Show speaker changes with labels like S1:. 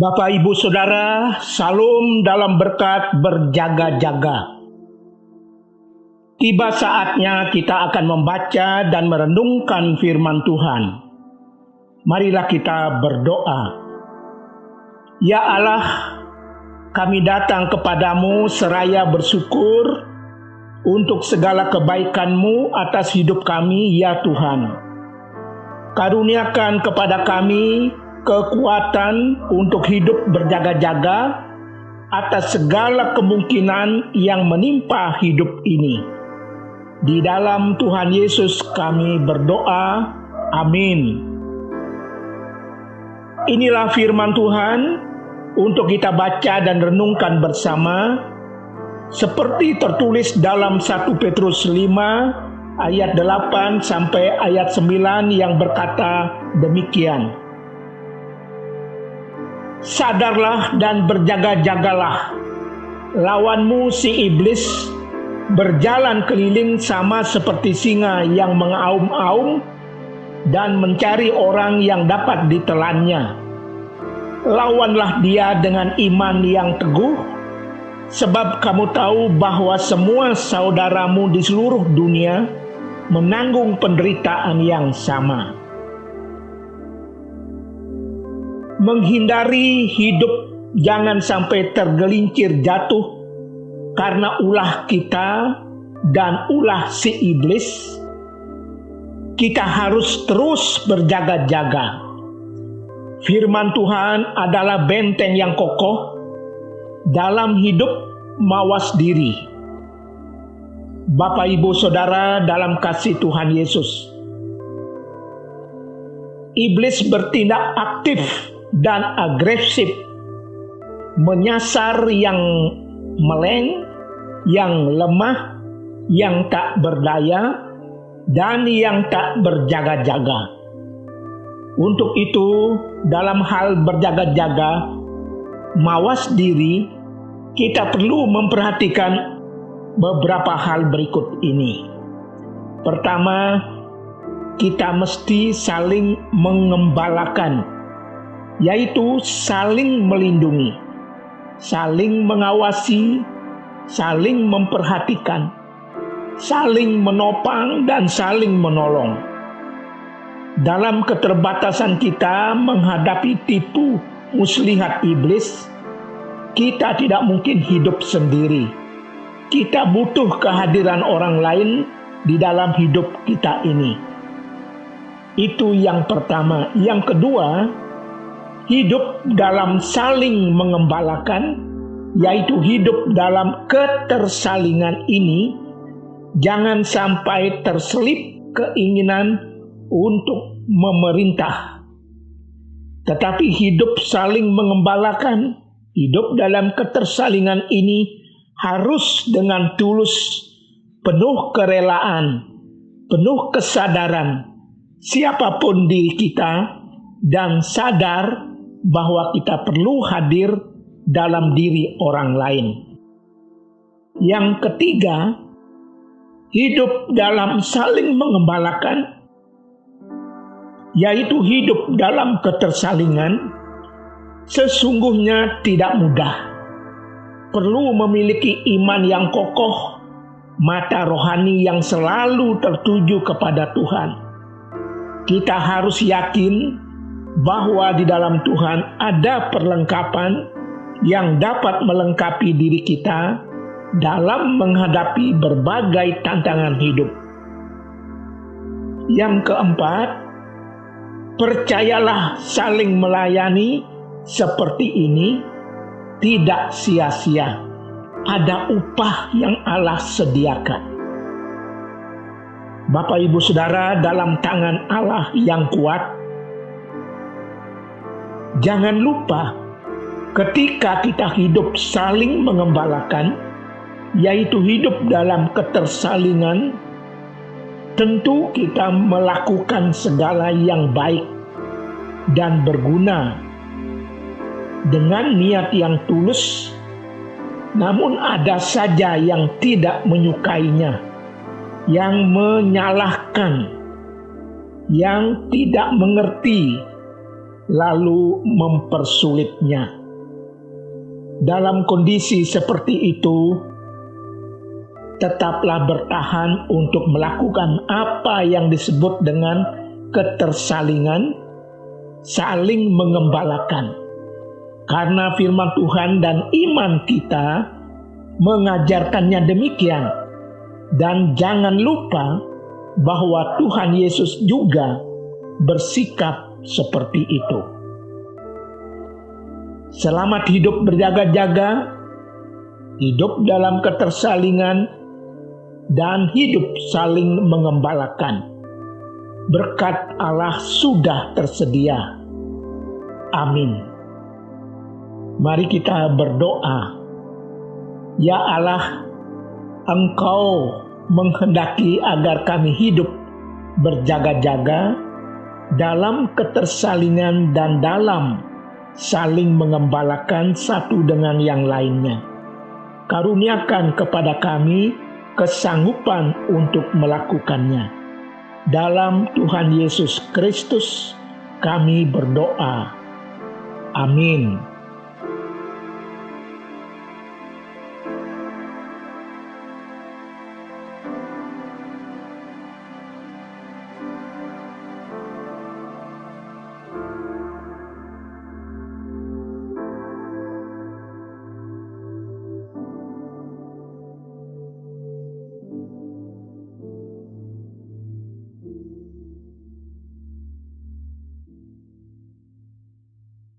S1: Bapak, Ibu, Saudara, salam dalam berkat berjaga-jaga. Tiba saatnya kita akan membaca dan merenungkan firman Tuhan. Marilah kita berdoa. Ya Allah, kami datang kepadamu seraya bersyukur untuk segala kebaikan-Mu atas hidup kami, ya Tuhan. Karuniakan kepada kami kekuatan untuk hidup berjaga-jaga atas segala kemungkinan yang menimpa hidup ini. Di dalam Tuhan Yesus kami berdoa. Amin. Inilah firman Tuhan untuk kita baca dan renungkan bersama, seperti tertulis dalam 1 Petrus 5 ayat 8 sampai ayat 9 yang berkata demikian. Sadarlah dan berjaga-jagalah. Lawanmu si iblis berjalan keliling sama seperti singa yang mengaum-aum dan mencari orang yang dapat ditelannya. Lawanlah dia dengan iman yang teguh, sebab kamu tahu bahwa semua saudaramu di seluruh dunia menanggung penderitaan yang sama. Menghindari hidup jangan sampai tergelincir jatuh karena ulah kita dan ulah si iblis. Kita harus terus berjaga-jaga. Firman Tuhan adalah benteng yang kokoh dalam hidup mawas diri. Bapak, Ibu, Saudara dalam kasih Tuhan Yesus, iblis bertindak aktif dan agresif, menyasar yang meleng, yang lemah, yang tak berdaya, dan yang tak berjaga-jaga. Untuk itu, dalam hal berjaga-jaga, mawas diri, kita perlu memperhatikan beberapa hal berikut ini. Pertama, kita mesti saling mengembalakan, yaitu saling melindungi, saling mengawasi, saling memperhatikan, saling menopang, dan saling menolong. Dalam keterbatasan kita menghadapi tipu muslihat iblis, kita tidak mungkin hidup sendiri. Kita butuh kehadiran orang lain di dalam hidup kita ini. Itu yang pertama. Yang kedua, hidup dalam saling mengembalakan, yaitu hidup dalam ketersalingan ini, jangan sampai terselip keinginan untuk memerintah. Tetapi hidup saling mengembalakan, hidup dalam ketersalingan ini harus dengan tulus, penuh kerelaan, penuh kesadaran, siapapun diri kita, dan sadar bahwa kita perlu hadir dalam diri orang lain. Yang ketiga, hidup dalam saling mengembalakan, yaitu hidup dalam ketersalingan, sesungguhnya tidak mudah. Perlu memiliki iman yang kokoh, mata rohani yang selalu tertuju kepada Tuhan. Kita harus yakin bahwa di dalam Tuhan ada perlengkapan yang dapat melengkapi diri kita dalam menghadapi berbagai tantangan hidup. Yang keempat, percayalah saling melayani seperti ini tidak sia-sia. Ada upah yang Allah sediakan. Bapak, Ibu, Saudara dalam tangan Allah yang kuat. Jangan lupa, ketika kita hidup saling mengembalakan, yaitu hidup dalam ketersalingan, tentu kita melakukan segala yang baik dan berguna dengan niat yang tulus. Namun ada saja yang tidak menyukainya, yang menyalahkan, yang tidak mengerti, lalu mempersulitnya. Dalam kondisi seperti itu, tetaplah bertahan untuk melakukan apa yang disebut dengan ketersalingan, saling mengembalakan. Karena firman Tuhan dan iman kita mengajarkannya demikian. Dan jangan lupa bahwa Tuhan Yesus juga bersikap seperti itu. Selamat hidup berjaga-jaga, hidup dalam ketersalingan, dan hidup saling mengembalakan. Berkat Allah sudah tersedia. Amin. Mari kita berdoa. Ya Allah, Engkau menghendaki agar kami hidup berjaga-jaga dalam ketersalingan dan dalam saling mengembalakan satu dengan yang lainnya. Karuniakan kepada kami kesanggupan untuk melakukannya. Dalam Tuhan Yesus Kristus kami berdoa. Amin.